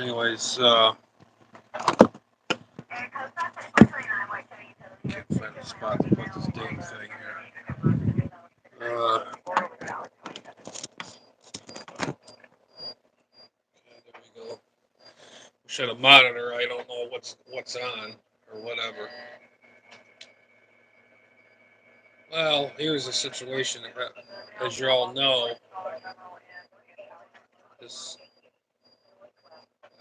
Anyways, can't find a spot to put this damn thing here. There we go. Should a monitor. I don't know what's on or whatever. Well, here's the situation. As you all know, this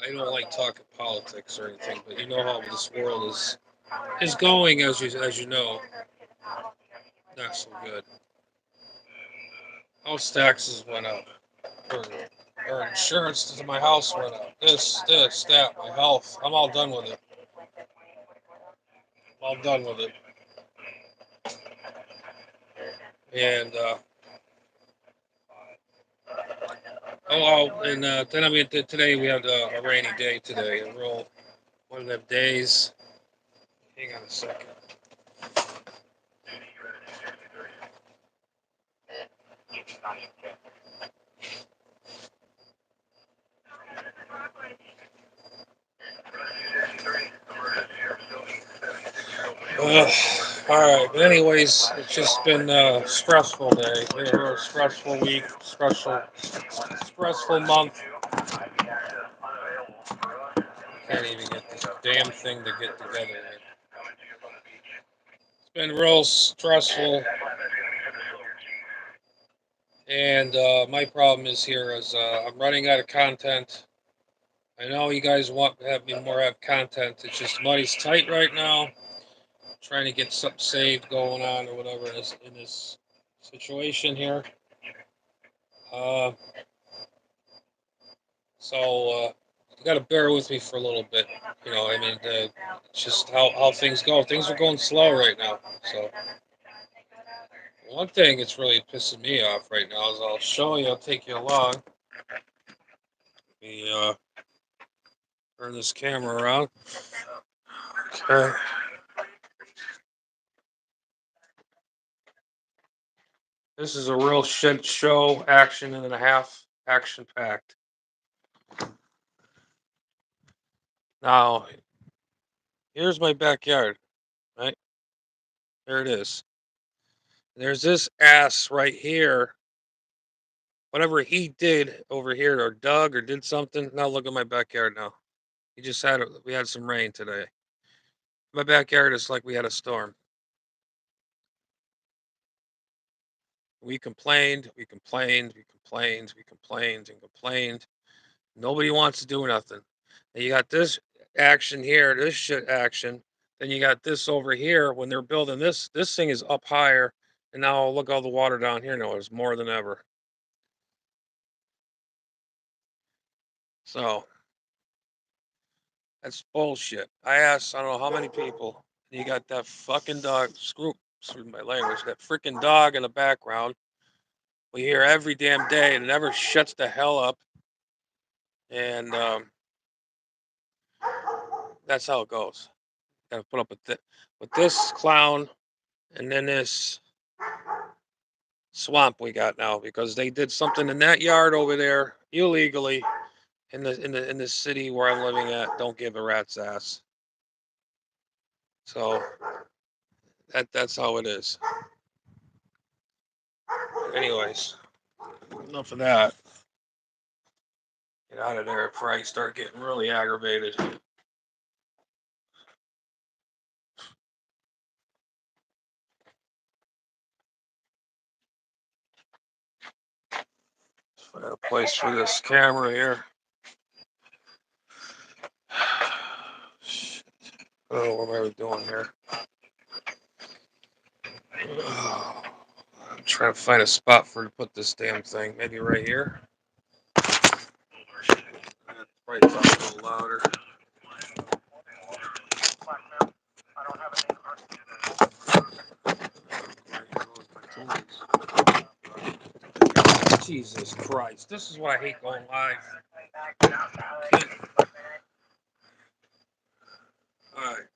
I don't like talking politics or anything, but you know how this world is going, as you know, not so good. House taxes went up. Or, or insurance to my house went up. This, that, my health. I'm all done with it. I'm all done with it. And then today we had a rainy day today. A real one of them days. Hang on a second. All right, but anyways, it's just been a stressful day, a real stressful week, stressful month. Can't even get this damn thing to get together. It's been real stressful, and my problem is here is I'm running out of content. I know you guys want to have me have content. It's just money's tight right now. Trying to get something saved going on or whatever in this situation here. Uh, so you got to bear with me for a little bit. I mean, it's just how things go. Things are going slow right now. So one thing that's really pissing me off right now is I'll show you. I'll take you along. Let me turn this camera around. Okay. This is a real shit show, action and a half, action packed. Now, here's my backyard, right? There it is. There's this ass right here. Whatever he did over here, or dug, or did something. Now look at my backyard now. We had some rain today. My backyard is like we had a storm. We complained, we complained, we complained, we complained, and complained. Nobody wants to do nothing. And you got this action here, this shit action. Then you got this over here when they're building this. This thing is up higher. And now look all the water down here now. It's more than ever. So that's bullshit. I don't know how many people. You got that fucking dog. Screw my language. That freaking dog in the background. We hear every damn day, and it never shuts the hell up. And that's how it goes. Got to put up with this clown, and then this swamp we got now because they did something in that yard over there illegally in the city where I'm living at. Don't give a rat's ass. So that's how it is. Anyways, enough of that. Get out of there before I start getting really aggravated. Find a place for this camera here. Shit. Oh, what am I doing here? Oh, I'm trying to find a spot to put this damn thing. Maybe right here. Probably talk a little louder. Jesus Christ. This is why I hate going live. Alright.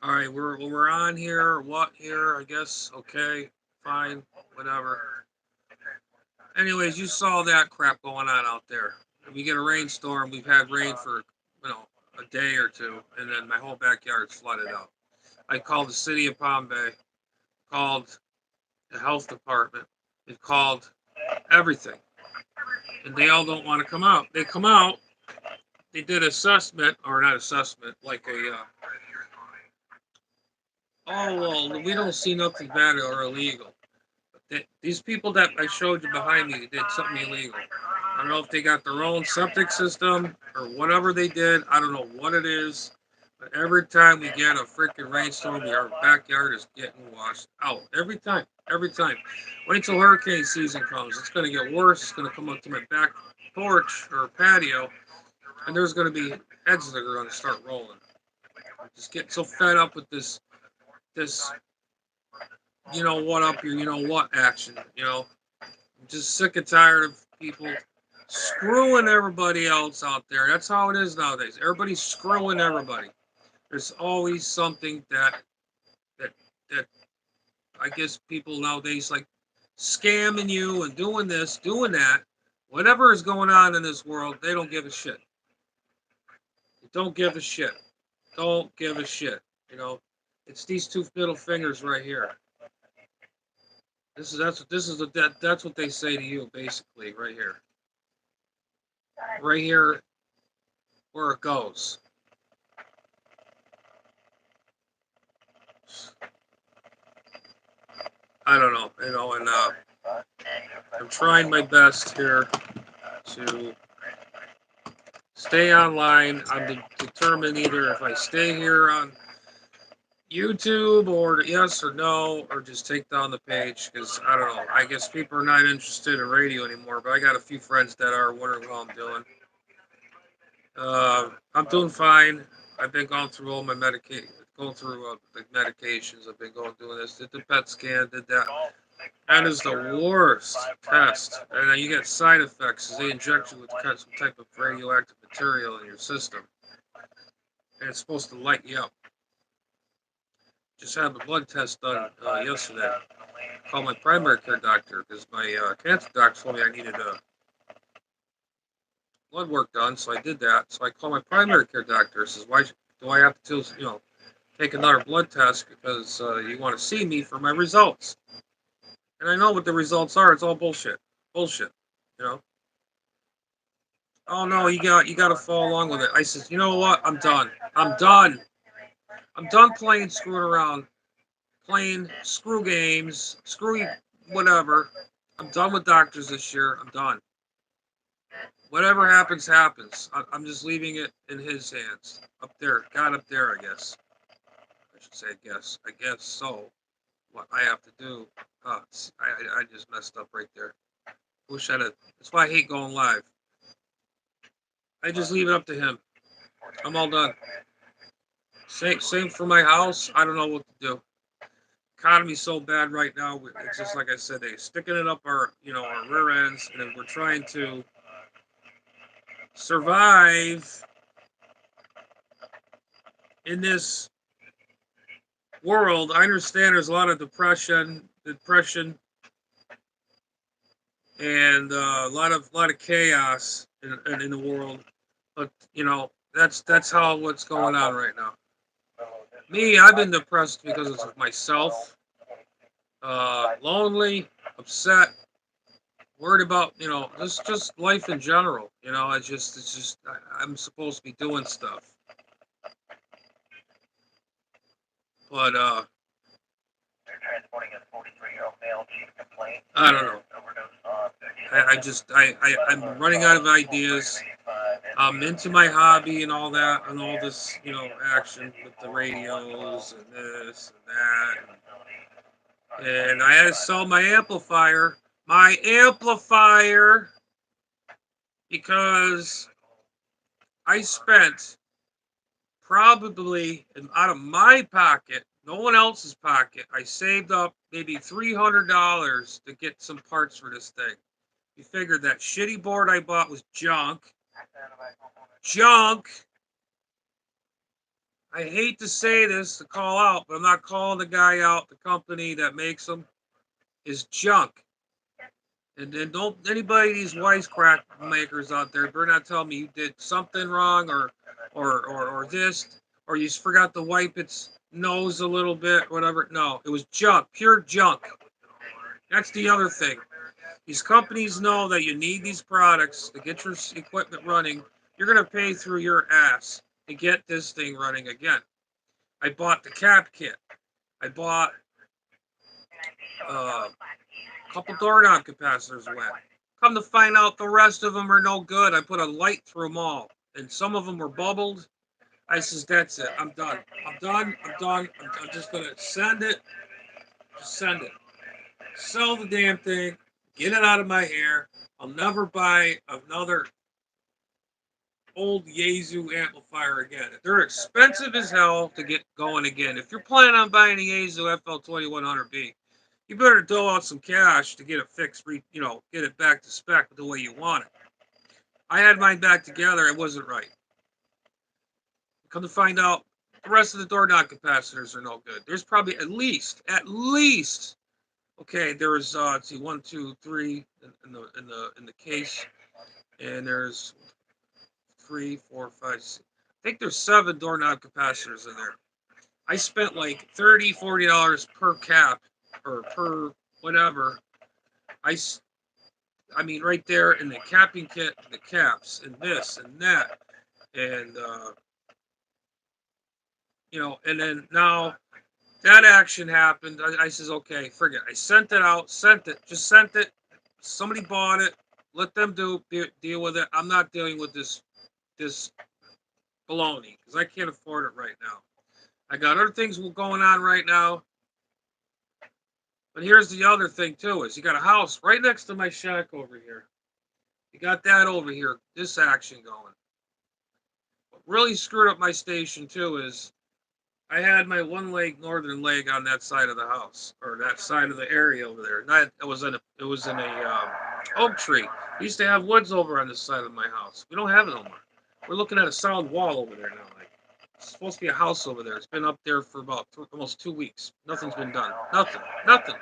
Alright, we're on here. What here? I guess. Okay. Fine. Whatever. Anyways, you saw that crap going on out there. we get a rainstorm. We've had rain for a day or two, and then my whole backyard's flooded out. I called the city of Palm Bay, called the health department, it called everything, and they all don't want to come out. They come out. They did assessment or not assessment, like oh well, we don't see nothing bad or illegal. These people that I showed you behind me did something illegal. I don't know if they got their own septic system or whatever they did. I don't know what it is. But every time we get a freaking rainstorm, our backyard is getting washed out. Every time. Every time. Wait till hurricane season comes. It's going to get worse. It's going to come up to my back porch or patio, and there's going to be heads that are going to start rolling. I'm just getting so fed up with this, what up here, what action, I'm just sick and tired of people screwing everybody else out there. That's how it is nowadays. Everybody's screwing everybody. There's always something that that I guess people nowadays like scamming you and doing this, doing that. Whatever is going on in this world, they don't give a shit. They don't give a shit. Don't give a shit. You know, it's these two middle fingers right here. That's what they say to you basically right here. Right here where it goes. I don't know, and I'm trying my best here to stay online. I'm determined either if I stay here on YouTube or yes or no, or just take down the page because I don't know. I guess people are not interested in radio anymore, but I got a few friends that are wondering how I'm doing. I'm doing fine. I've been going through all my going through the medications. I've been doing this. Did the PET scan. Did that. That is the worst test, and then you get side effects. They inject you with some type of radioactive material in your system, and it's supposed to light you up. Just had a blood test done yesterday. Called my primary care doctor because my cancer doctor told me I needed blood work done, so I did that. So I called my primary care doctor. Says, "Why do I have to, take another blood test because you want to see me for my results?" And I know what the results are. It's all bullshit. Bullshit. You know. Oh no, you got to follow along with it. I says, you know what? I'm done. I'm done. I'm done playing screwing around, playing screw games, screw whatever. I'm done with doctors this year. I'm done. Whatever happens, happens. I'm just leaving it in his hands. Up there, God up there, I guess. I should say, I guess. I guess so. What I have to do. I just messed up right there. Wish I'd have. That's why I hate going live. I just leave it up to him. I'm all done. Same for my house. I don't know what to do. Economy's so bad right now. It's just like I said, they're sticking it up our rear ends, and we're trying to survive in this world. I understand there's a lot of depression, and a lot of chaos in the world. But that's how what's going on right now. Me, I've been depressed because of myself, lonely, upset, worried about just life in general. It's just I'm supposed to be doing stuff, but I don't know. I'm running out of ideas. I'm into my hobby and all that, and all this action with the radios and this and that, and I had to sell my amplifier. My amplifier because I spent probably out of my pocket, no one else's pocket. I saved up maybe $300 to get some parts for this thing. You figured that shitty board I bought was junk. Junk. I hate to say this to call out, but I'm not calling the guy out. The company that makes them is junk. And then don't anybody these wisecrack makers out there better not tell me you did something wrong or this or you forgot to wipe its nose a little bit, whatever. No, it was junk, pure junk. That's the other thing. These companies know that you need these products to get your equipment running. You're gonna pay through your ass to get this thing running again. I bought the cap kit. I bought a couple doorknob capacitors went. Come to find out, the rest of them are no good. I put a light through them all, and some of them were bubbled. I says, "That's it. I'm done. I'm done. I'm done. I'm just gonna send it. Just send it. Sell the damn thing. Get it out of my hair. I'll never buy another old Yaesu amplifier again. They're expensive as hell to get going again. If you're planning on buying a Yaesu FL2100B, you better dole out some cash to get it fixed, get it back to spec the way you want it. I had mine back together. It wasn't right. Come to find out, the rest of the door knob capacitors are no good. There's probably at least, okay, there was, let's see, 1, 2, 3 in the case, and there's 3, 4, 5, 6. I think there's 7 doorknob capacitors in there. I spent like $30, $40 per cap or per whatever. I mean, right there in the capping kit, the caps, and this and that, and and then now that action happened. I says, okay, forget. I sent it out, just sent it. Somebody bought it. Let them deal with it. I'm not dealing with this baloney because I can't afford it right now. I got other things going on right now. But here's the other thing too: is you got a house right next to my shack over here. You got that over here. This action going. What really screwed up my station too is I had my one leg northern leg on that side of the house or that side of the area over there. It was in a oak tree. We used to have woods over on this side of my house. We don't have it no more. We're looking at a solid wall over there now. Like it's supposed to be a house over there. It's been up there for about almost 2 weeks. Nothing's been done. Nothing.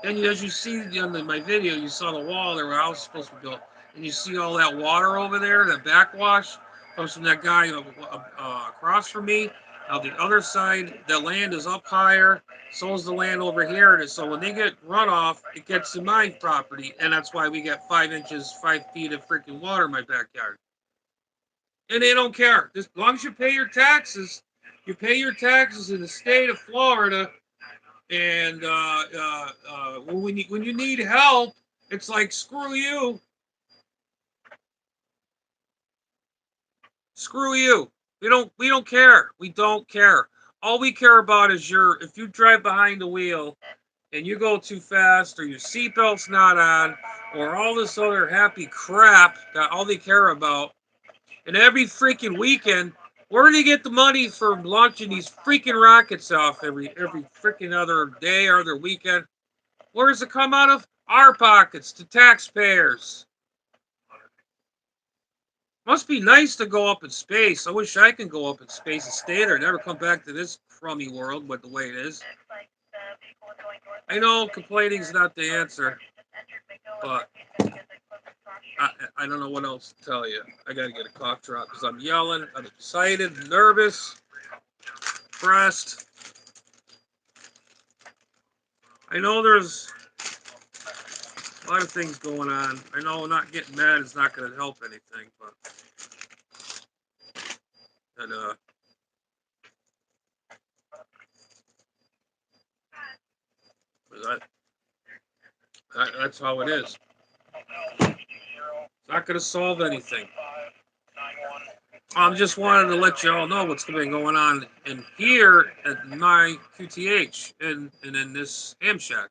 And as you see in my video, you saw the wall there where I was supposed to be built, and you see all that water over there, that backwash comes from that guy across from me. Now the other side, the land is up higher, so is the land over here. And so when they get runoff, it gets to my property, and that's why we get 5 inches, 5 feet of freaking water in my backyard. And they don't care. As long as you pay your taxes, in the state of Florida. And when you need help, it's like screw you. We don't care. We don't care. All we care about is if you drive behind the wheel and you go too fast or your seatbelt's not on or all this other happy crap that all they care about. And every freaking weekend, where do you get the money for launching these freaking rockets off every freaking other day or other weekend? Where does it come out of? Our pockets, the taxpayers. Must be nice to go up in space. I wish I could go up in space and stay there, never come back to this crummy world, but the way it is. I know complaining is not the answer, but I don't know what else to tell you. I gotta get a cough drop because I'm yelling, I'm excited, nervous, depressed. I know there's a lot of things going on. I know not getting mad is not going to help anything, but that's how it is. It's not going to solve anything. I'm just wanted to let you all know what's been going on in here at my QTH and in this ham shack.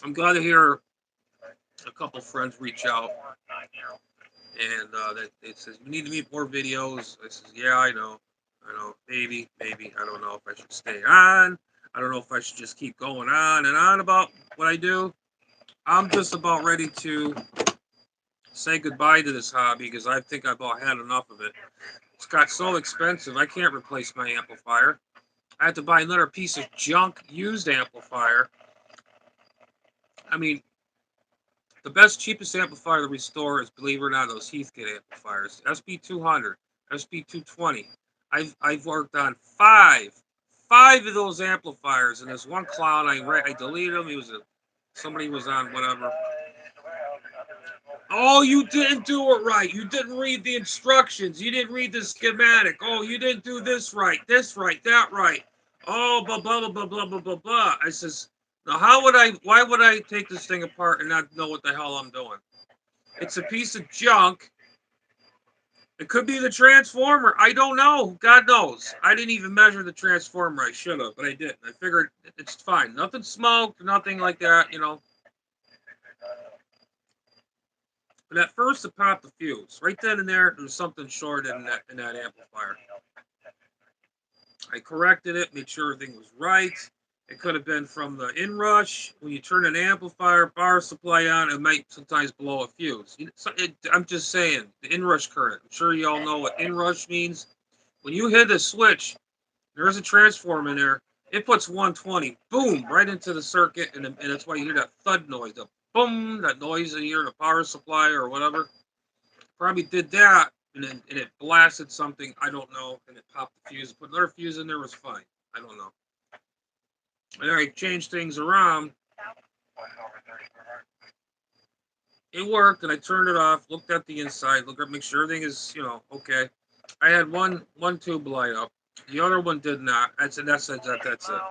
I'm glad to hear a couple friends reach out and they says we need to make more videos. I says, yeah, I know, maybe, I don't know if I should stay on. I don't know if I should just keep going on and on about what I do. I'm just about ready to say goodbye to this hobby because I think I've about had enough of it. It's got so expensive, I can't replace my amplifier. I have to buy another piece of junk used amplifier. I mean, the best, cheapest amplifier to restore is, believe it or not, those Heathkit amplifiers. SP200, SP220. I've worked on five of those amplifiers, and there's one clown I deleted him. Somebody was on whatever. Oh, you didn't do it right. You didn't read the instructions. You didn't read the schematic. Oh, you didn't do this right, that right. Oh, blah blah blah blah blah blah blah. I says, now why would I take this thing apart and not know what the hell I'm doing? It's a piece of junk. It could be the transformer. I don't know. God knows. I didn't even measure the transformer. I should have, but I didn't. I figured it's fine. Nothing smoked, nothing like that, But at first, it popped the fuse. Right then and there was something short in that amplifier. I corrected it, made sure everything was right. It could have been from the inrush. When you turn an amplifier power supply on, it might sometimes blow a fuse. I'm just saying, the inrush current. I'm sure you all know what inrush means. When you hit a switch, there's a transformer in there. It puts 120, boom, right into the circuit, and that's why you hear that thud noise, the boom, that noise you hear in a power supply or whatever. Probably did that, and it blasted something, I don't know, and it popped the fuse. Put another fuse in there, was fine. I don't know. And I changed things around. It worked, and I turned it off, looked at the inside, make sure everything is, okay. I had one tube light up. The other one did not. That's it. That's it.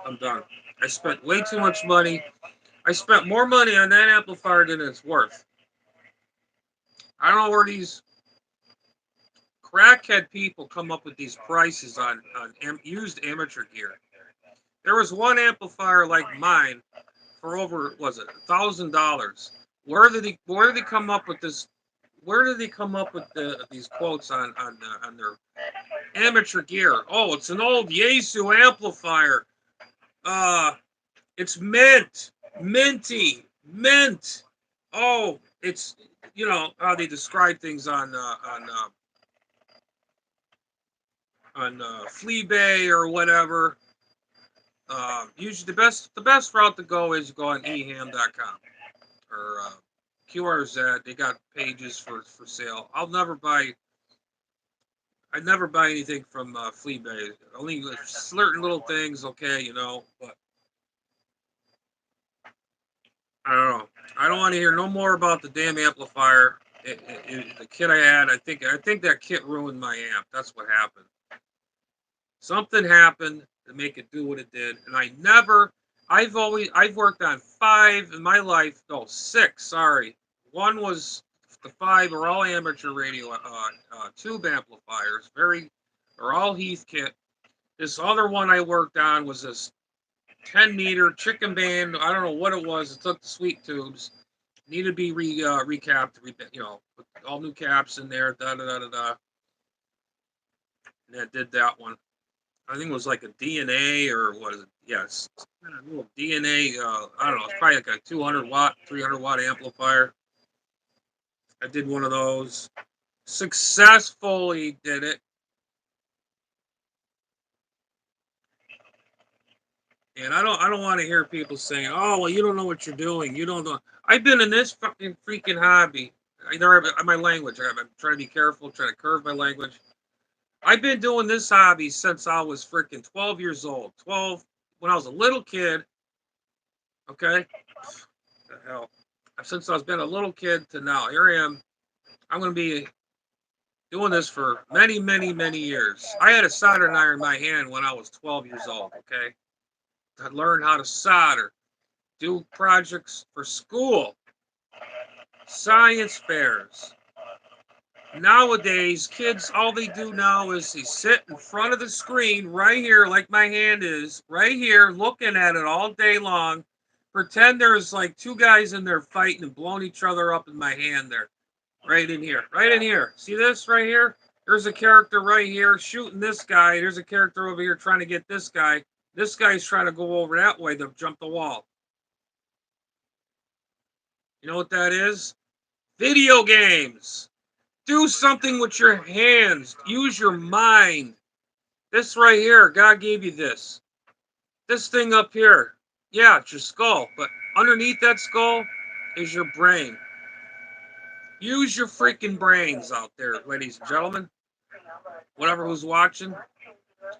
I'm done. I spent way too much money. I spent more money on that amplifier than it's worth. I don't know where these crackhead people come up with these prices on used amateur gear. There was one amplifier like mine for over, was it $1,000? Where did they come up with this? Where did they come up with these quotes on their amateur gear? Oh, it's an old Yaesu amplifier. It's minty, mint. Oh, it's how they describe things on Fleabay or whatever. Usually the best route to go is go on eham.com or QRZ. They got pages for sale. I never buy anything from Fleabay. Only certain little things, okay, but I don't know. I don't want to hear no more about the damn amplifier. The kit I had, I think that kit ruined my amp. That's what happened. Something happened to make it do what it did, and I've worked on 5 in my life. No, 6. Sorry, one was the 5 are all amateur radio tube amplifiers. They're all Heathkit. This other one I worked on was this 10-meter chicken band. I don't know what it was. It took the sweet tubes. Needed to be recapped. Put all new caps in there. Da da da da da. And that did that one. I think it was like a DNA or what is it? Yes, a little DNA. I don't know. It's probably like a 200 watt, 300 watt amplifier. I did one of those. Successfully did it. And I don't want to hear people saying, "Oh, well, you don't know what you're doing. You don't know." I've been in this fucking freaking hobby. My language. I'm trying to be careful, trying to curve my language. I've been doing this hobby since I was freaking 12 years old. 12 when I was a little kid. Okay, the hell. Since I was been a little kid to now, here I am. I'm going to be doing this for many, many, many years. I had a soldering iron in my hand when I was 12 years old. Okay. I learned how to solder, do projects for school, science fairs. Nowadays, kids, all they do now is they sit in front of the screen right here, like my hand is, right here, looking at it all day long. Pretend there's like 2 guys in there fighting and blowing each other up in my hand there. Right in here. Right in here. See this right here? There's a character right here shooting this guy. There's a character over here trying to get this guy. This guy's trying to go over that way to jump the wall. You know what that is? Video games. Do something with your hands. Use your mind. This right here, God gave you this. This thing up here. Yeah, it's your skull, but Underneath that skull is your brain. Use your freaking brains out there, ladies and gentlemen. Whatever who's watching.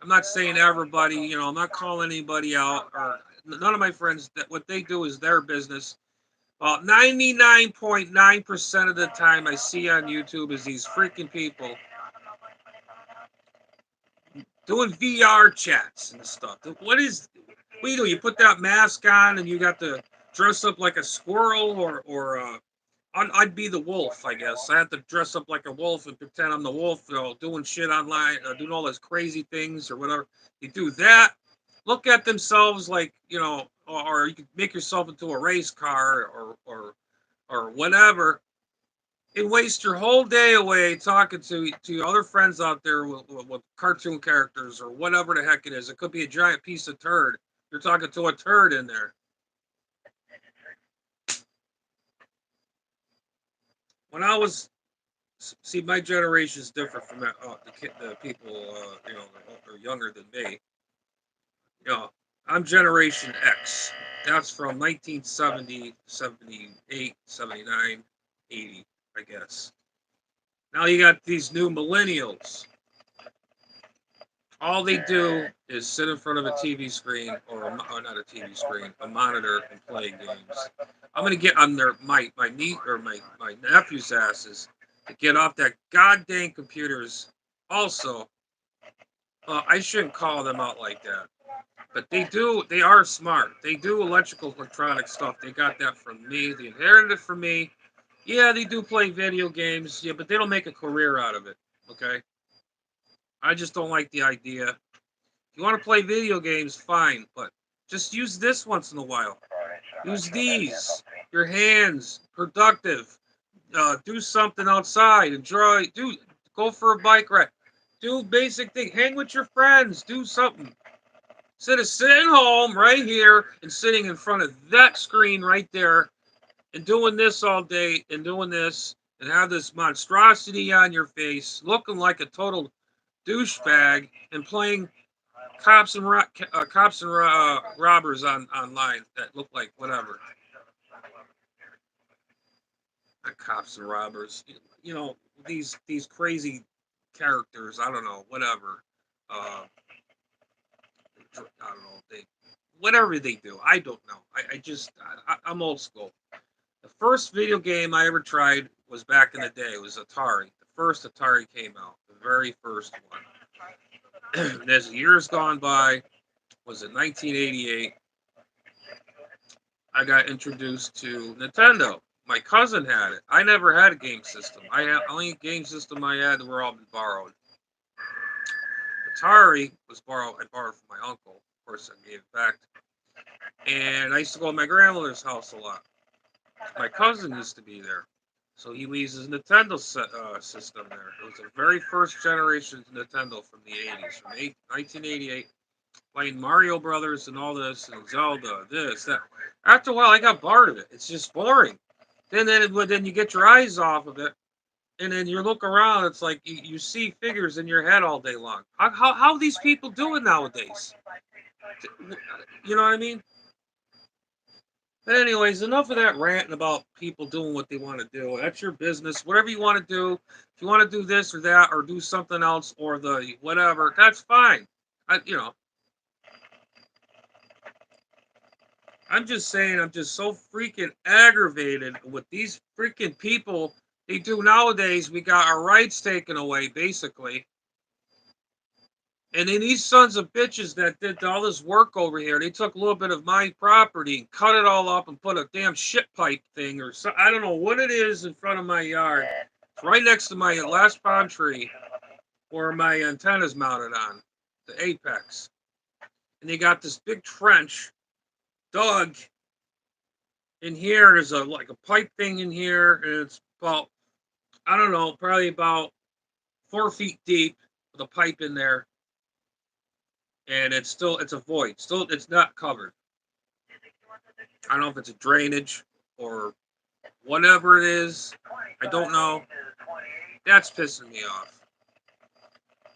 I'm not saying everybody, I'm not calling anybody out or none of my friends. That what they do is their business. About 99.9% of the time I see on YouTube is these freaking people doing VR chats and stuff. What do you do? You put that mask on and you got to dress up like a squirrel or I'd be the wolf, I guess. I have to dress up like a wolf and pretend I'm the wolf, doing shit online, doing all those crazy things or whatever. You do that. Look at themselves like, or you could make yourself into a race car or whatever, and waste your whole day away talking to other friends out there with cartoon characters or whatever the heck it is. It could be a giant piece of turd. You're talking to a turd in there. When I was see, my generation is different from the people that are younger than me. You know, I'm Generation X. That's from 1970, 78, 79, 80, I guess. Now you got these new millennials. All they do is sit in front of a TV screen or not a TV screen, a monitor and play games. I'm gonna get on my niece or my nephew's asses to get off that goddamn computers. Also, I shouldn't call them out like that, but they are smart. They do electrical electronic stuff. They got that from me. They inherited it from me. Yeah, they do play video games. Yeah, but they don't make a career out of it. Okay, I just don't like the idea. If you want to play video games, fine, but just use this once in a while. Use these. Your hands, productive. Do something outside. Enjoy. Go for a bike ride. Do basic thing. Hang with your friends. Do something. Instead of sitting home right here and sitting in front of that screen right there and doing this all day and doing this and have this monstrosity on your face, looking like a total douchebag and playing cops and robbers online that look like whatever. Not cops and robbers. These crazy characters. I don't know. Whatever. I don't know. They whatever they do. I don't know. I'm old school. The first video game I ever tried was back in the day. It was Atari. The first Atari came out. The very first one. As years gone by, was in 1988. I got introduced to Nintendo. My cousin had it. I never had a game system. I had only game system I had were all been borrowed. Atari was borrowed. I borrowed from my uncle. Of course, I gave it back. And I used to go to my grandmother's house a lot. My cousin used to be there. So he leaves his Nintendo system there. It was the very first generation Nintendo from the 80s, from 1988, playing Mario Brothers and all this, and Zelda, this, that. After a while, I got bored of it. It's just boring. Then you get your eyes off of it, and then you look around. It's like you see figures in your head all day long. How these people do it nowadays? You know what I mean? But anyways, enough of that ranting about people doing what they want to do. That's your business. Whatever you want to do. If you want to do this or that or do something else or the whatever, that's fine. I'm just saying I'm just so freaking aggravated with these freaking people they do nowadays. We got our rights taken away, basically. And then these sons of bitches that did all this work over here, they took a little bit of my property and cut it all up and put a damn shit pipe thing or so. I don't know what it is in front of my yard. It's right next to my last palm tree where my antenna's mounted on, the apex. And they got this big trench dug in here. There's like a pipe thing in here, and it's about, I don't know, probably about 4 feet deep with a pipe in there. And it's a void. Still, it's not covered. I don't know if it's a drainage or whatever it is. I don't know. That's pissing me off.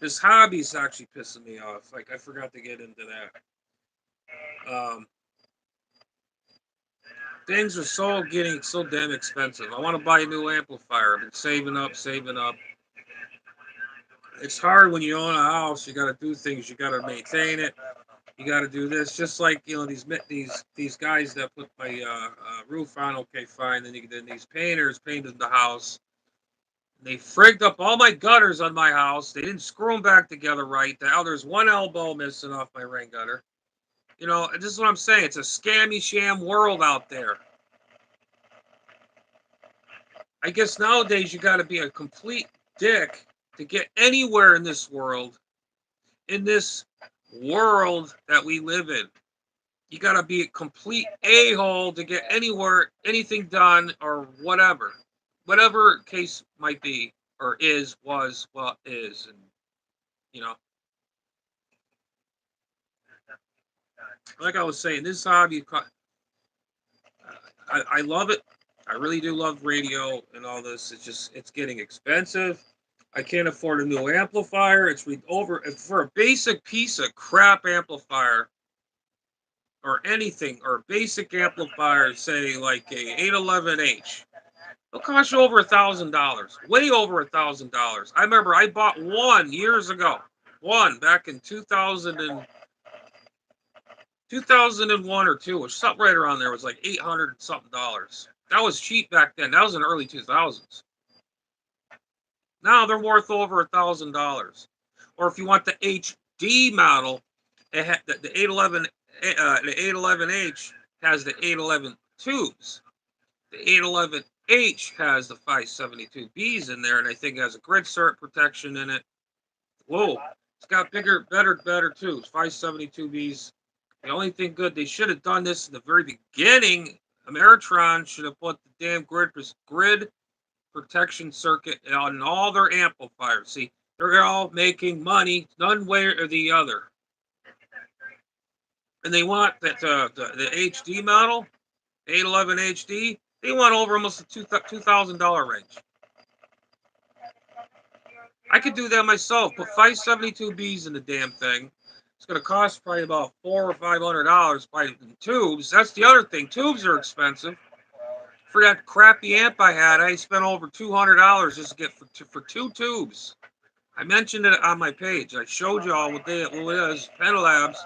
This hobby's actually pissing me off. Like, I forgot to get into that. Things are getting so damn expensive. I want to buy a new amplifier. I've been saving up, saving up. It's hard when you own a house. You got to do things. You got to maintain it. You got to do this. Just like these guys that put my roof on. Okay, fine. Then these painters painted the house. They frigged up all my gutters on my house. They didn't screw them back together right. Now there's one elbow missing off my rain gutter. This is what I'm saying. It's a scammy sham world out there. I guess nowadays you got to be a complete dick to get anywhere in this world that we live in. You got to be a complete a-hole to get anywhere, anything done, or whatever case might be, or is, was, well, is, and you know, like I was saying, this hobby, I love it. I really do love radio and all this. It's getting expensive. I can't afford a new amplifier. Over for a basic piece of crap amplifier or anything or a basic amplifier, say like a 811H. It'll cost you over $1,000, way over $1,000. I remember I bought one years ago, one back in 2001 or two, or something right around there. It was like 800 and something dollars. That was cheap back then. That was in the early 2000s. Now they're worth over $1,000. Or if you want the HD model, the 811H has the 811 tubes. The 811H has the 572Bs in there, and I think it has a grid cert protection in it. Whoa, it's got better tubes, 572Bs. The only thing good, they should have done this in the very beginning. Ameritron should have put the damn grid protection circuit on all their amplifiers. See, they're all making money one way or the other. And they want that the HD model, 811 HD, they want over almost the $2,000 range. I could do that myself. Put 572Bs in the damn thing. It's going to cost probably about $400 or $500 by tubes. That's the other thing. Tubes are expensive. For that crappy amp I had, I spent over $200 just to get for two tubes. I mentioned it on my page. I showed you all what it is, Penalabs.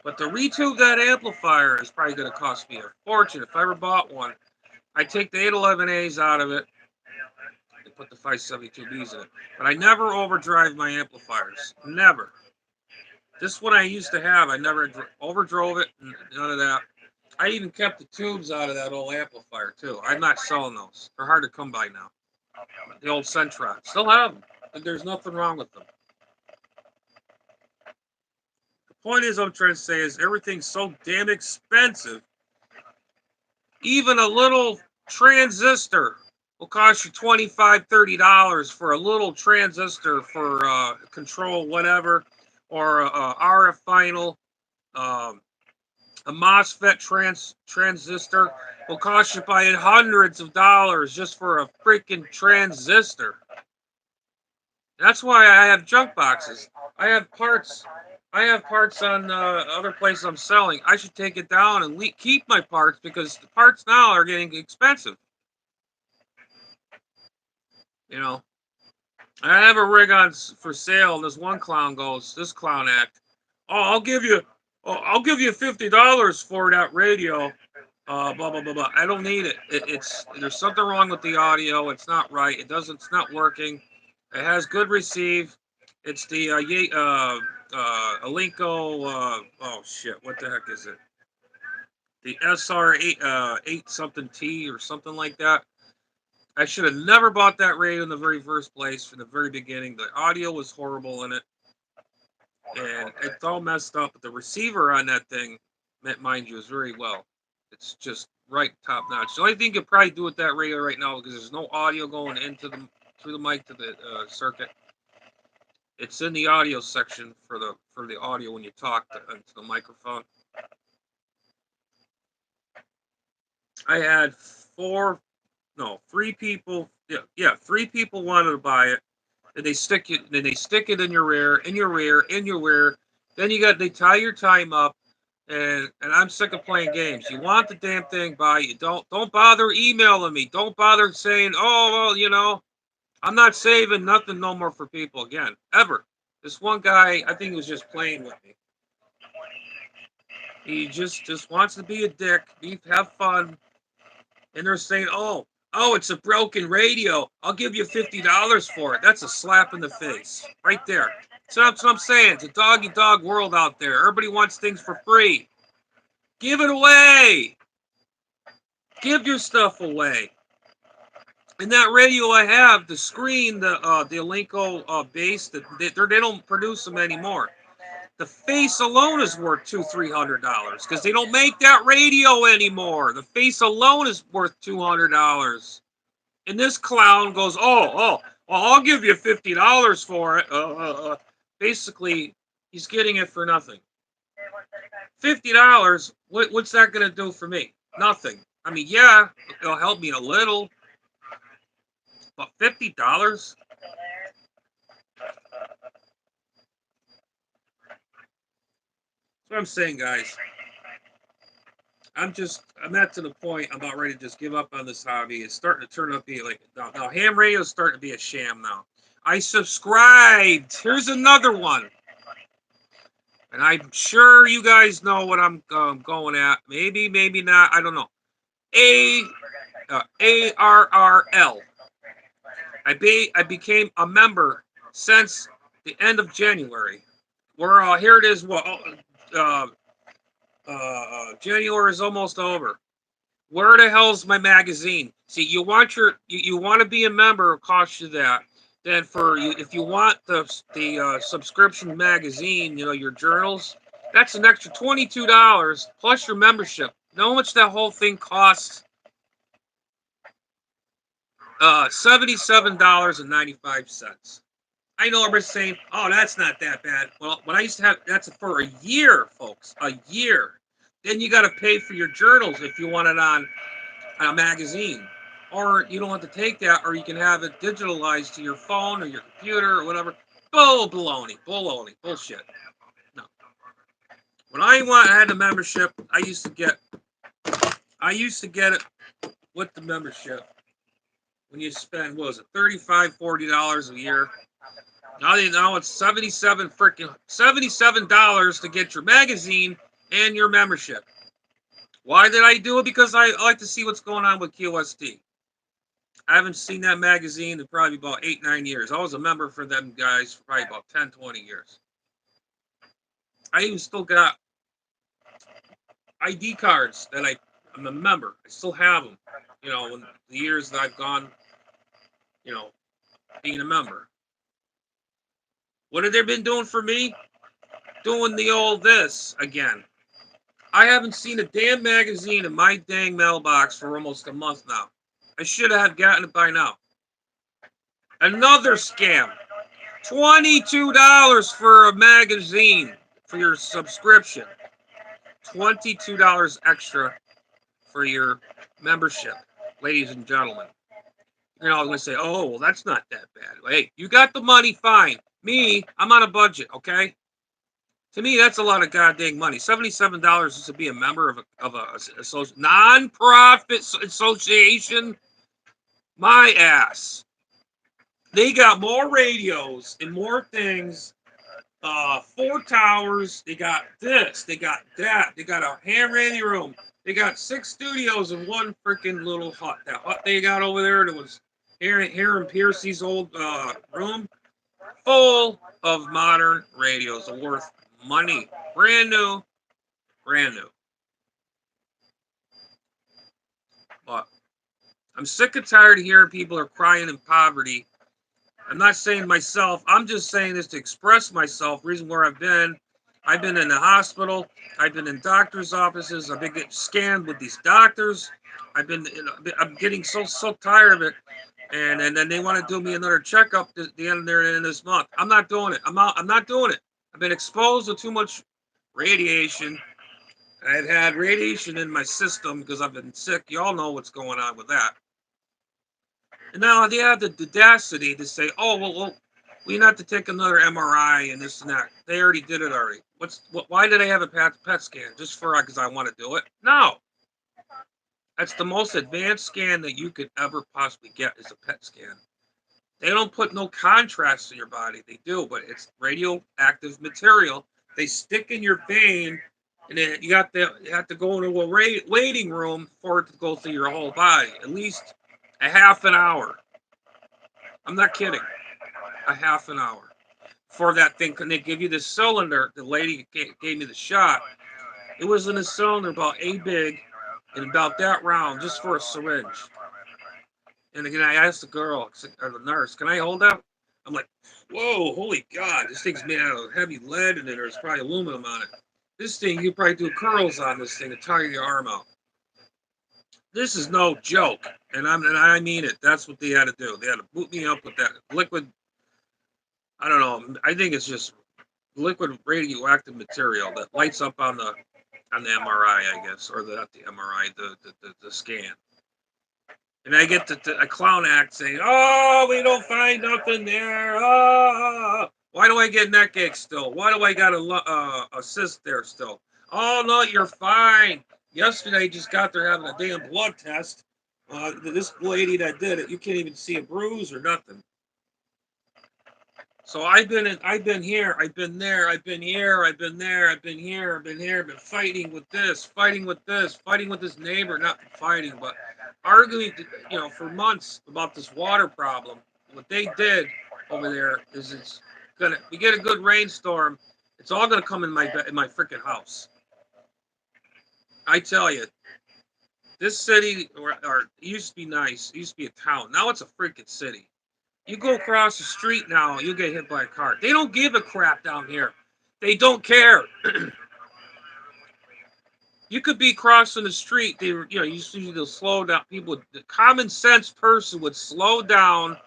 But to retube that amplifier is probably going to cost me a fortune. If I ever bought one, I take the 811As out of it and put the 572Bs in it. But I never overdrive my amplifiers. Never. This one I used to have, I never overdrove it. None of that. I even kept the tubes out of that old amplifier too. I'm not selling those. They're hard to come by now. The old Centron. Still have them. There's nothing wrong with them. The point is, I'm trying to say is everything's so damn expensive. Even a little transistor will cost you $25, $30 for a little transistor for control whatever, or a RF final. A MOSFET transistor will cost you by hundreds of dollars just for a freaking transistor. That's why I have junk boxes. I have parts. I have parts on other places I'm selling. I should take it down and keep my parts because the parts now are getting expensive. I have a rig on for sale. And this one clown goes, this clown act. Oh, I'll give you $50 for that radio. Blah blah blah blah. I don't need it. There's something wrong with the audio. It's not right. It's not working. It has good receive. It's the Alinco. Oh shit! What the heck is it? The SR8 something T or something like that. I should have never bought that radio in the very first place from the very beginning. The audio was horrible in it, and it's all messed up. But the receiver on that thing, mind you, is very well. It's just right top notch. The only thing you could probably do with that radio right now, because there's no audio going through the mic to the circuit. It's in the audio section for the audio when you talk to the microphone. I had three people. Yeah, three people wanted to buy it. And they stick it in your rear. Then they tie your time up. And I'm sick of playing games. You want the damn thing, buy it. Don't bother emailing me. Don't bother saying, oh well, I'm not saving nothing no more for people again ever. This one guy, I think he was just playing with me. He just wants to be a dick, have fun, and they're saying, oh, it's a broken radio. I'll give you $50 for it. That's a slap in the face, right there. So that's what I'm saying. It's a doggy dog world out there. Everybody wants things for free. Give it away. Give your stuff away. And that radio I have, the screen, the Elenco base, they don't produce them anymore. The face alone is worth $200-300 because they don't make that radio anymore. The face alone is worth $200. And this clown goes, well, I'll give you $50 for it. Basically, he's getting it for nothing. $50. What's that going to do for me? Nothing. I mean, yeah, it'll help me a little, but $50. That's what I'm saying, guys. I'm at to the point I'm about ready to just give up on this hobby. It's starting to turn up be like now ham radio is starting to be a sham now. I subscribed. Here's another one. And I'm sure you guys know what I'm going at. Maybe, maybe not. I don't know. ARRL. I became a member since the end of January. Where here it is. January is almost over. Where the hell's my magazine? See, you want to be a member, it costs you that. Then if you want the subscription magazine, your journals, that's an extra $22 plus your membership. You know how much that whole thing costs? $77.95. I know everybody's saying, "Oh, that's not that bad." Well, when I used to have, that's for a year, folks, a year. Then you got to pay for your journals if you want it on a magazine, or you don't have to take that, or you can have it digitalized to your phone or your computer or whatever. Baloney, bullshit. No. When I had a membership, I used to get it with the membership. When you spend, what was it, $35, $40 a year? Now it's $77 to get your magazine and your membership. Why did I do it? Because I like to see what's going on with QST. I haven't seen that magazine in probably about 8-9 years. I was a member for them guys for probably about 10-20 years. I even still got ID cards that I'm a member. I still have them. In the years that I've gone, being a member. What have they been doing for me? Doing the old this again. I haven't seen a damn magazine in my dang mailbox for almost a month now. I should have gotten it by now. Another scam. $22 for a magazine for your subscription. $22 extra for your membership, ladies and gentlemen. You're all going to say, oh, well, that's not that bad. Hey, you got the money, fine. Me, I'm on a budget, okay? To me, that's a lot of goddamn money. $77 is to be a member of a non-profit association. My ass. They got more radios and more things. 4 towers. They got this. They got that. They got a Hamradio room. They got 6 studios in one freaking little hut. That hut they got over there that was here in Piercy's old room, full of modern radios, are worth money. Brand new. But I'm sick and tired of hearing people are crying in poverty. I'm not saying myself. I'm just saying this to express myself. Reason where I've been in the hospital. I've been in doctors' offices. I've been getting scammed with these doctors. I'm getting so tired of it. And then they want to do me another checkup at the end of this month. I'm not doing it. I'm not doing it. I've been exposed to too much radiation. I've had radiation in my system because I've been sick. You all know what's going on with that. And now they have the audacity to say, oh, well, we have to take another MRI and this and that. They already did it already. Why did I have a PET scan? Just for because I want to do it? No. That's the most advanced scan that you could ever possibly get is a PET scan. They don't put no contrast in your body. They do, but it's radioactive material. They stick in your vein, and then you have to go into a waiting room for it to go through your whole body. At least a half an hour. I'm not kidding. A half an hour for that thing. Can they give you this cylinder? The lady gave me the shot. It was in a cylinder about A big and about that round, just for a syringe. And again, I asked the girl or the nurse, "Can I hold that?" I'm like, "Whoa, holy God! This thing's made out of heavy lead, and then there's probably aluminum on it. This thing, you probably do curls on this thing to tire your arm out. This is no joke, and I mean it. That's what they had to do. They had to boot me up with that liquid. I don't know. I think it's just liquid radioactive material that lights up on the MRI, I guess, or not the MRI, the scan. And I get a clown act saying, "Oh, we don't find nothing there. Oh, why do I get neck ache still? Why do I got a cyst there still? Oh no, you're fine. Yesterday, I just got there having a damn blood test. This lady that did it, you can't even see a bruise or nothing." So I've been here, I've been there, I've been here, I've been there, I've been here, I've been here, I've been fighting with this, fighting with this, fighting with this neighbor, not fighting, but arguing, for months about this water problem. What they did over there is we get a good rainstorm, it's all gonna come in my freaking house. I tell you, this city or it used to be nice, it used to be a town. Now it's a freaking city. You go across the street now, you get hit by a car. They don't give a crap down here. They don't care. You could be crossing the street. Usually they'll slow down. The common sense person would slow down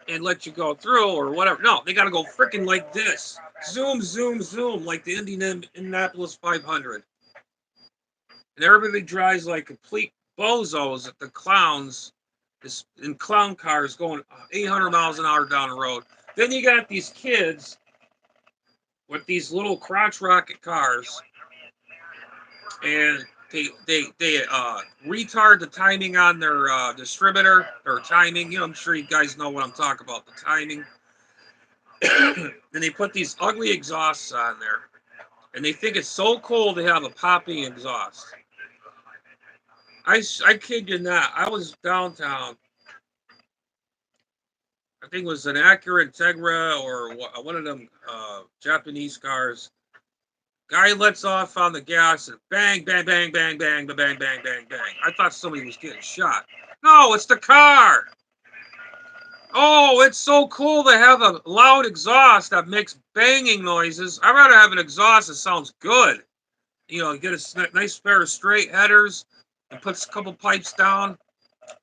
and let you go through or whatever. No, they got to go freaking like this. Zoom, zoom, zoom, like the Indianapolis 500. And everybody drives like complete bozos at the clowns in clown cars going 800 miles an hour down the road. Then you got these kids with these little crotch rocket cars, and they retard the timing on their distributor or timing. I'm sure you guys know what I'm talking about, the timing. And they put these ugly exhausts on there, and they think it's so cool to have a popping exhaust. I kid you not. I was downtown. I think it was an Acura Integra or one of them Japanese cars. Guy lets off on the gas and bang, bang, bang, bang, bang, bang, bang, bang, bang, bang. I thought somebody was getting shot. No, it's the car. Oh, it's so cool to have a loud exhaust that makes banging noises. I'd rather have an exhaust that sounds good. Get a nice pair of straight headers and put a couple pipes down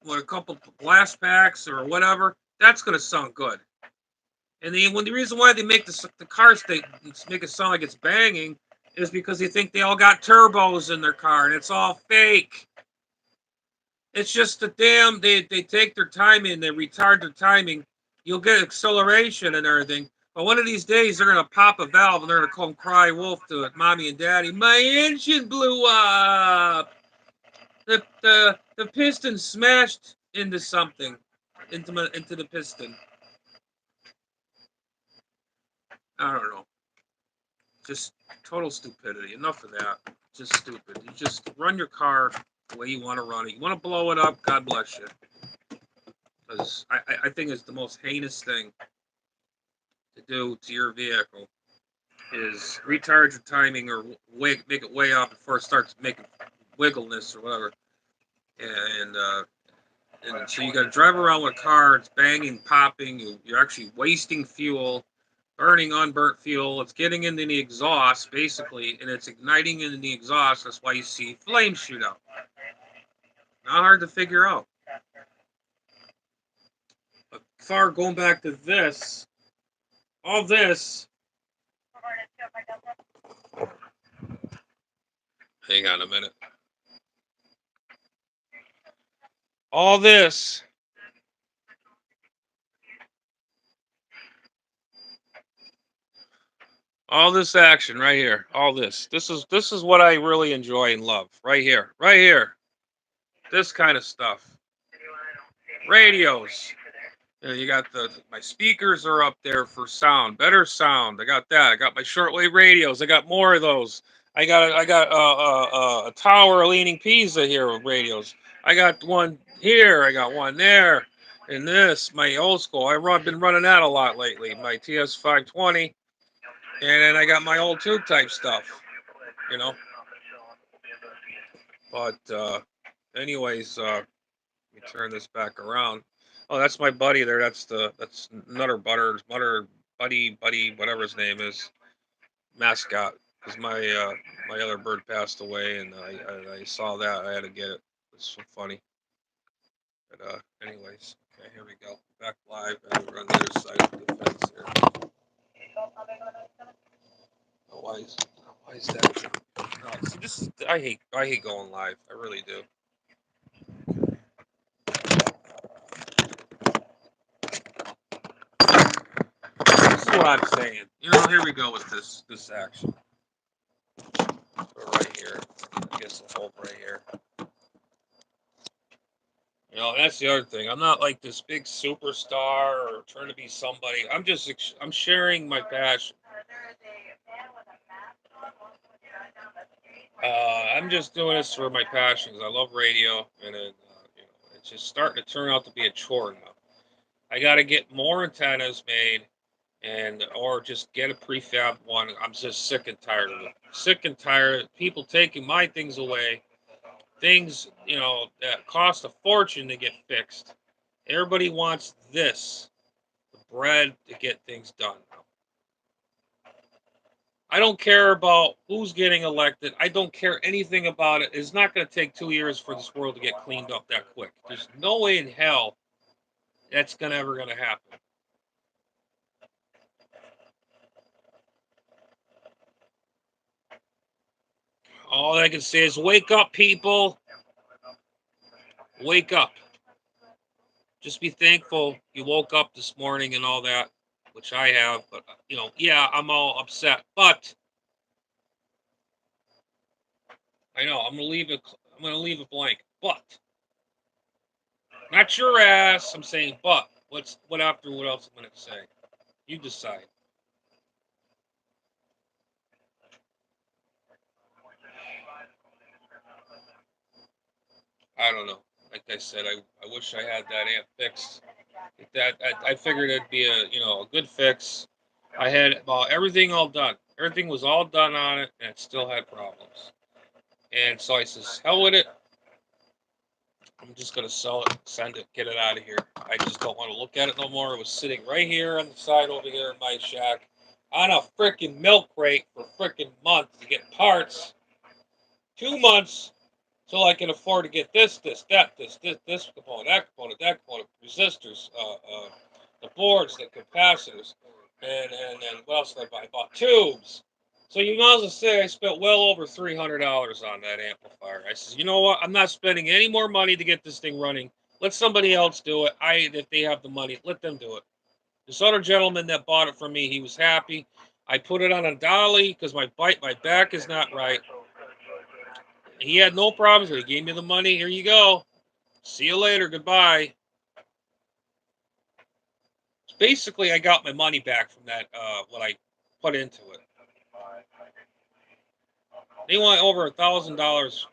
with a couple blast packs or whatever. That's going to sound good. And the reason why they make the cars make it sound like it's banging is because they think they all got turbos in their car, and it's all fake. It's just they take their timing, they retard their timing. You'll get acceleration and everything, but one of these days they're gonna pop a valve and they're gonna come cry wolf to it, mommy and daddy. My engine blew up. The piston smashed into something, into the piston. I don't know. Just total stupidity. Enough of that. Just stupid. You just run your car the way you want to run it. You want to blow it up, God bless you. Because I think it's the most heinous thing to do to your vehicle is retard your timing or make it way up before it starts making wiggleness or whatever. And so you got to drive around with a car. It's banging, popping. You're actually wasting fuel. Burning unburnt fuel. It's getting into the exhaust, basically, and it's igniting into the exhaust. That's why you see flames shoot out. Not hard to figure out. But going back to this, all this. Hang on a minute. All this All this action right here. All this. This is what I really enjoy and love. Right here. Right here. This kind of stuff. Radios. You got my speakers are up there for sound, better sound. I got that. I got my shortwave radios. I got more of those. I got a tower leaning Pisa here with radios. I got one here. I got one there. And this, my old school. Been running that a lot lately. My TS 520, and then I got my old tube type stuff. You know. But anyways, let me turn this back around. Oh, that's my buddy there. That's Nutter Buddy, whatever his name is, mascot. Because my other bird passed away, and I saw that. I had to get it. It's so funny. But anyways, okay, here we go. Back live, and we're on the other side of the fence here. Oh, why is that? No, see, this is I hate going live. I really do. This is what I'm saying. Here we go with this action. Right here. I guess I'll hold right here. That's the other thing. I'm not like this big superstar or trying to be somebody. I'm sharing my passion. I'm just doing this for my passion because I love radio, and it's just starting to turn out to be a chore now. I got to get more antennas made, and or just get a prefab one. I'm just sick and tired of it. Sick and tired of people taking my things away. Things that cost a fortune to get fixed. Everybody wants this, the bread to get things done. I don't care about who's getting elected. I don't care anything about it. It's not going to take 2 years for this world to get cleaned up that quick. There's no way in hell that's ever going to happen. All I can say is wake up, people. Wake up. Just be thankful you woke up this morning and all that, which I have. But yeah, I'm all upset. But I know I'm gonna leave it. I'm gonna leave it blank. But not your ass. I'm saying, but what after? What else I'm gonna say? You decide. I don't know. Like I said, I wish I had that amp fixed. I figured it'd be a good fix. I had about everything all done. Everything was all done on it, and it still had problems. And so I says, hell with it. I'm just gonna sell it, send it, get it out of here. I just don't want to look at it no more. It was sitting right here on the side over here in my shack on a freaking milk crate for freaking months to get parts. 2 months so I can afford to get this component, that component, resistors, the boards, the capacitors, and what else did I buy? I bought tubes. So you might as well say I spent well over $300 on that amplifier. I says, you know what? I'm not spending any more money to get this thing running. Let somebody else do it. If they have the money, let them do it. This other gentleman that bought it from me, he was happy. I put it on a dolly because my back is not right. He had no problems with it. He gave me the money. Here you go. See you later. Goodbye. So basically, I got my money back from that, what I put into it. They want over $1,000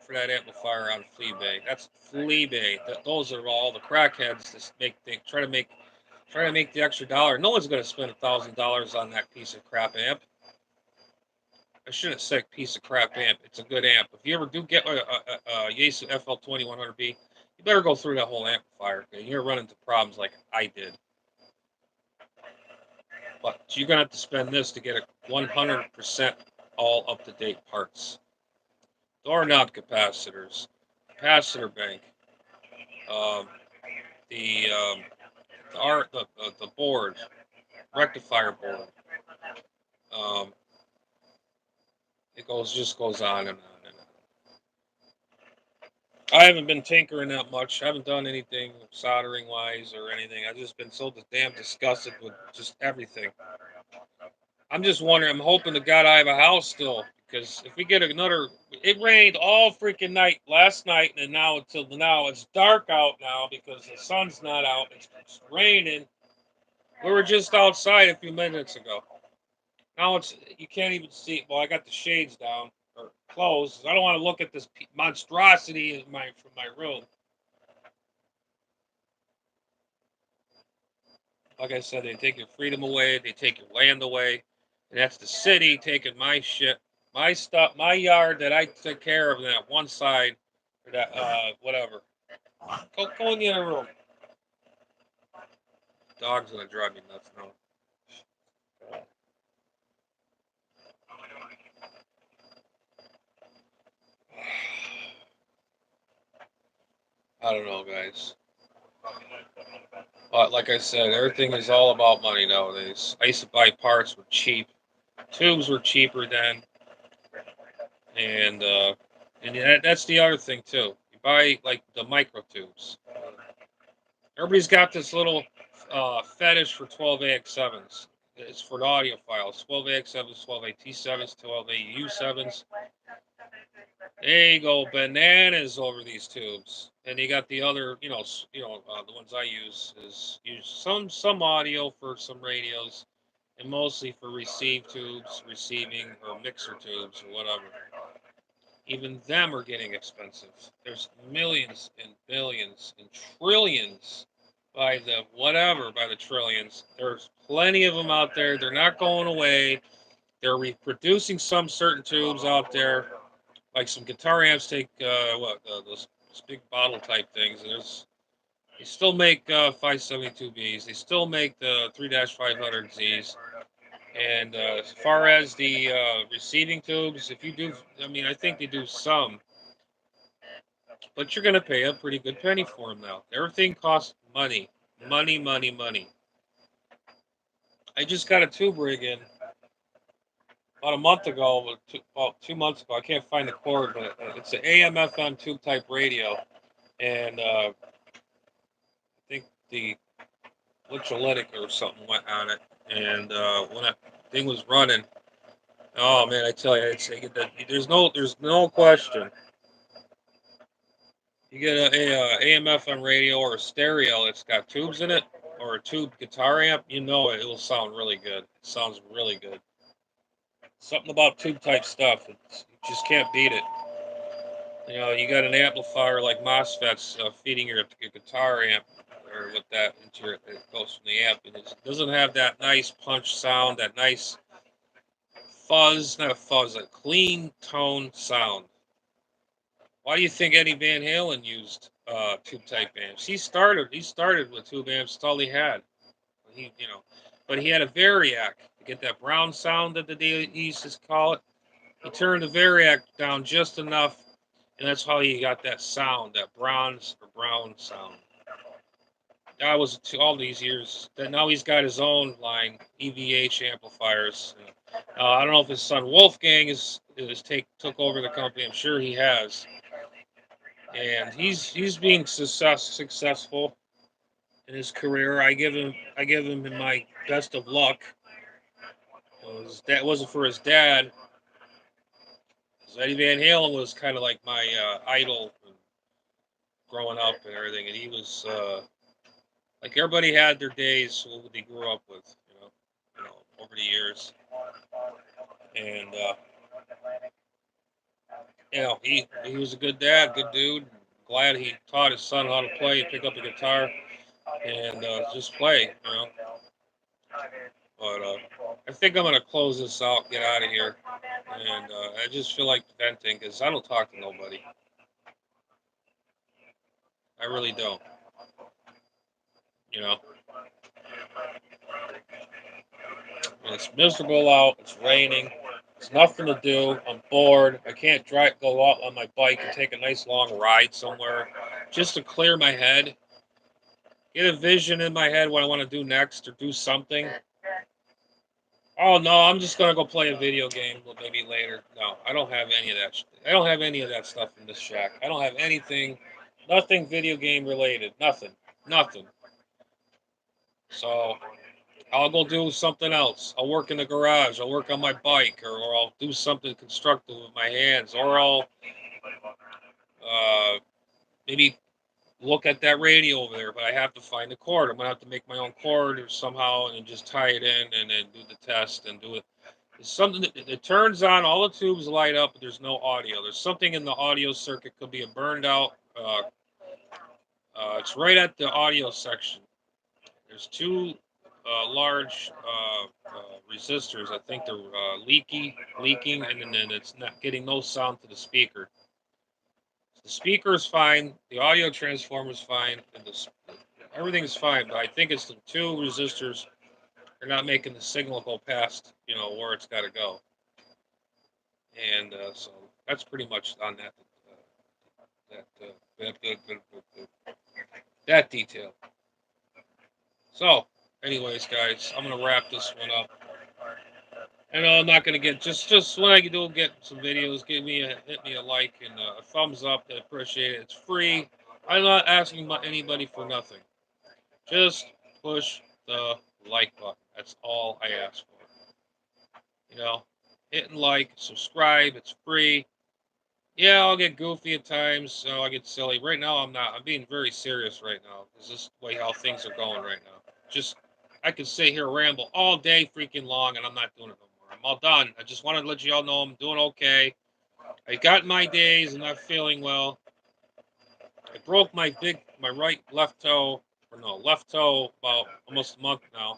for that amplifier on Fleabay. That's Fleabay. Those are all the crackheads that try to make the extra dollar. No one's going to spend $1,000 on that piece of crap amp. I shouldn't say piece of crap amp. It's a good amp. If you ever do get a Yaesu FL2100B, you better go through that whole amplifier. Okay? You're running into problems like I did. But you're going to have to spend this to get a 100% all up-to-date parts. Door knob capacitors, capacitor bank, um, the, um, the board, rectifier board. Um, just goes on and on and on. I haven't been tinkering that much. I haven't done anything soldering wise or anything. I've just been so damn disgusted with just everything. I'm just wondering. I'm hoping to God I have a house still, because if we get another, it rained all freaking night last night, and now until now it's dark out now because the sun's not out. It's raining. We were just outside a few minutes ago. Now it's you can't even see. Well, I got the shades down or closed. I don't want to look at this monstrosity in my from my room. Like I said, they take your freedom away, they take your land away, and that's the city taking my shit, my stuff, my yard that I took care of. That one side, or that whatever. Go in the other room. Dog's gonna drive me nuts now. I don't know, guys. But like I said, everything is all about money nowadays. I used to buy parts were cheap. Tubes were cheaper then, and that's the other thing too. You buy like the micro tubes. Everybody's got this little fetish for 12AX7s. It's for the audiophiles. 12AX7s, 12AT7s, 12AU7s. They go bananas over these tubes. And you got the other, the ones I use some audio for some radios, and mostly for receive tubes, receiving or mixer tubes or whatever. Even them are getting expensive. There's millions and billions and trillions by the trillions. There's plenty of them out there. They're not going away. They're reproducing some certain tubes out there, like some guitar amps take those big bottle type things. They still make 572Bs. They still make the 3-500Zs. And as far as the receiving tubes, if you do, I mean, I think they do some, but you're going to pay a pretty good penny for them now. Everything costs money. Money, money, money. I just got a tube rig in about a month ago, about 2 months ago. I can't find the cord, but it's an AM/FM tube type radio, and I think the electrolytic or something went on it. And when that thing was running, oh man, I tell you, there's no question. You get a AM/FM radio or a stereo that's got tubes in it, or a tube guitar amp, it will sound really good. It sounds really good. Something about tube type stuff, you just can't beat it. You got an amplifier like MOSFETs feeding your guitar amp, or with that it goes from the amp, and it doesn't have that nice punch sound, that nice fuzz, not a fuzz, a clean tone sound. Why do you think Eddie Van Halen used tube type amps? He started with tube amps. That's all he had. He you know, but he had a variac to get that brown sound that he used to call it. He turned the variac down just enough, and that's how he got that sound, that bronze or brown sound. That was all these years. That now he's got his own line, EVH amplifiers. I don't know if his son Wolfgang is took over the company. I'm sure he has, and he's being successful in his career. I give him my best of luck. That wasn't for his dad. Eddie Van Halen was kind of like my idol growing up and everything, and he was like everybody had their days who they grew up with, over the years, and he was a good dad, good dude. Glad he taught his son how to play, pick up a guitar, and just play, But I think I'm gonna close this out, get out of here, and I just feel like venting because I don't talk to nobody. I really don't. You know, and it's miserable out. It's raining. There's nothing to do. I'm bored. I can't go out on my bike and take a nice long ride somewhere, just to clear my head, get a vision in my head what I want to do next or do something. Oh no, I'm just gonna go play a video game maybe later. No, I don't have any of that. I don't have any of that stuff in this shack. I don't have anything, nothing video game related. Nothing, nothing. So I'll go do something else. I'll work in the garage. I'll work on my bike, or I'll do something constructive with my hands, or I'll maybe look at that radio over there. But I have to find the cord. I'm gonna have to make my own cord or somehow, and just tie it in, and then do the test and do it. It's something that it turns on. All the tubes light up, but there's no audio. There's something in the audio circuit. Could be a burned out. It's right at the audio section. There's two large resistors. I think they're leaking, and then it's not getting no sound to the speaker. The speaker is fine. The audio transformer is fine, and everything is fine. But I think it's the two resistors. They're not making the signal go past, where it's got to go. And so that's pretty much on that detail. So, anyways, guys, I'm gonna wrap this one up. I know I'm not gonna get just when I do get some videos, hit me a like and a thumbs up. I appreciate it. It's free. I'm not asking anybody for nothing. Just push the like button. That's all I ask for. Hit and like, subscribe. It's free. Yeah, I'll get goofy at times, so I'll get silly. Right now, I'm not. I'm being very serious right now. This is the way how things are going right now. Just, I could sit here ramble all day freaking long, and I'm not doing it no more. I'm all done. I just wanted to let you all know I'm doing okay. I got my days and not feeling well. I broke my left toe, or no, left toe about almost a month now.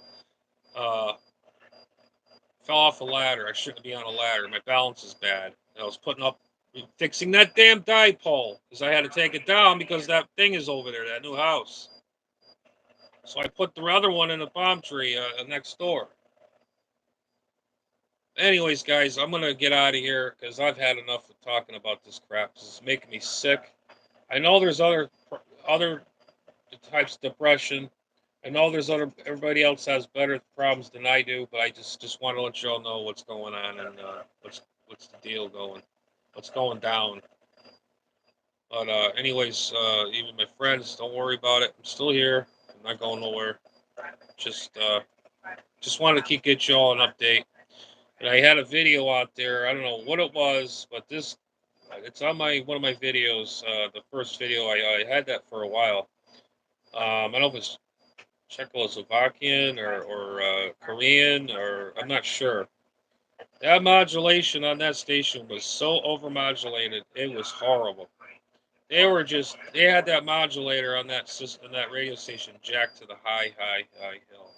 Uh, Fell off a ladder. I shouldn't be on a ladder. My balance is bad. And I was fixing that damn dipole because I had to take it down because that thing is over there, that new house. So I put the other one in a palm tree next door. Anyways, guys, I'm gonna get out of here because I've had enough of talking about this crap. This is making me sick. I know there's other types of depression. I know everybody else has better problems than I do, but I just want to let y'all know what's going on and what's the deal going, what's going down. But anyways, even my friends, don't worry about it. I'm still here. I'm not going nowhere. Just wanted to get y'all an update. And I had a video out there. I don't know what it was, but it's on one of my videos. The first video I had that for a while. I don't know if it's Czechoslovakian or Korean, or I'm not sure. That modulation on that station was so overmodulated, it was horrible. They had that modulator on that system, that radio station jacked to the high hill.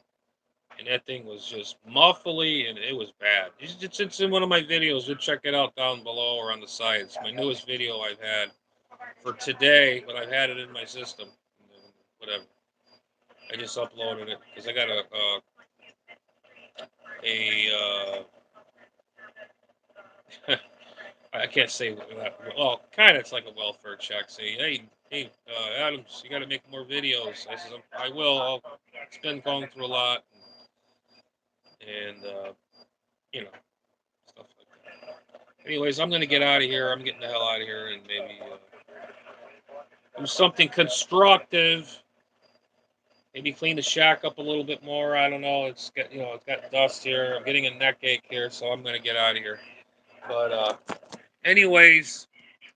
And that thing was just muffly, and it was bad. It's in one of my videos. You'll check it out down below or on the side. It's my newest video I've had for today, but I've had it in my system. Whatever. I just uploaded it because I got a I can't say that. Well, kind of, it's like a welfare check. Say, hey, Adams, you got to make more videos. I says, I will. It's been going through a lot, and stuff like that. Anyways, I'm gonna get out of here. I'm getting the hell out of here, and maybe do something constructive. Maybe clean the shack up a little bit more. I don't know. It's got dust here. I'm getting a neck ache here, so I'm gonna get out of here. But anyways,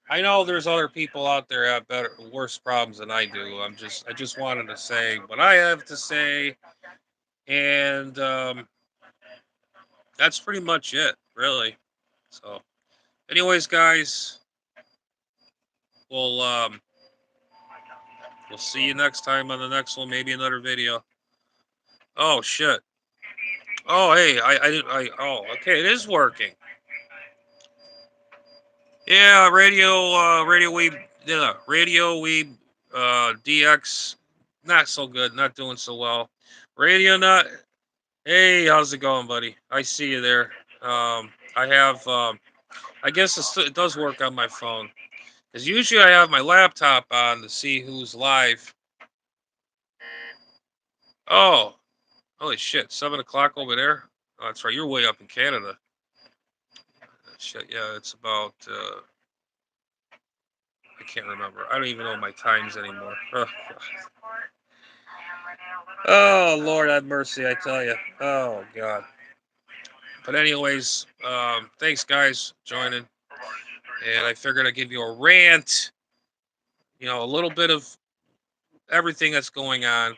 I know there's other people out there that have worse problems than I do. I just wanted to say what I have to say, and that's pretty much it, really. So, anyways, guys, we'll um, we'll see you next time on the next one, maybe another video. Oh shit! Oh hey, I didn't. Oh, okay, it is working. Yeah, Radio Weeb, DX, not so good, not doing so well. Radio Nut, hey, how's it going, buddy? I see you there. I have, I guess it does work on my phone. Because usually I have my laptop on to see who's live. Oh, holy shit, 7 o'clock over there? Oh, that's right, you're way up in Canada. Shit, yeah, it's about, I can't remember. I don't even know my times anymore. Oh Lord, have mercy, I tell you. Oh God. But anyways, thanks guys joining, and I figured I'd give you a rant. A little bit of everything that's going on.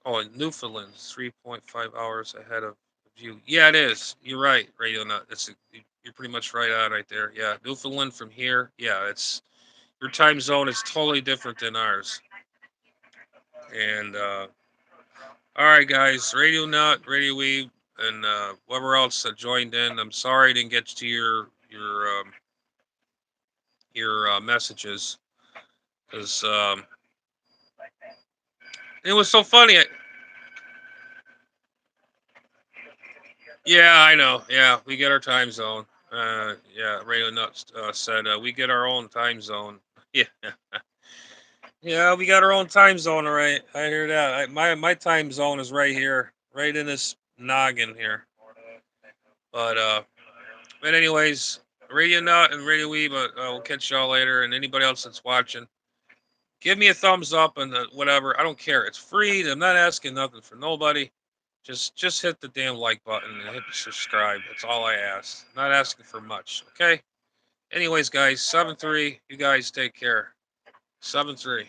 Oh, and Newfoundland's 3.5 hours ahead of you. Yeah, it is. You're right, Radio Nut. You're pretty much right on right there. Yeah, Newfoundland from here. Yeah, it's your time zone is totally different than ours. And all right, guys, Radio Nut, Radio Weave, and whoever else that joined in. I'm sorry I didn't get to your messages because it was so funny. Yeah, I know. Yeah, we get our time zone. Yeah, Radio Nuts said we get our own time zone. Yeah, yeah, we got our own time zone. All right, I hear that. My time zone is right here, right in this noggin here. But anyways, Radio Nut and Radio Weeb. We'll catch y'all later, and anybody else that's watching, give me a thumbs up and whatever. I don't care. It's free. I'm not asking nothing for nobody. Just hit the damn like button and hit the subscribe. That's all I ask. Not asking for much. Okay. Anyways, guys, 7-3. You guys take care. 7-3.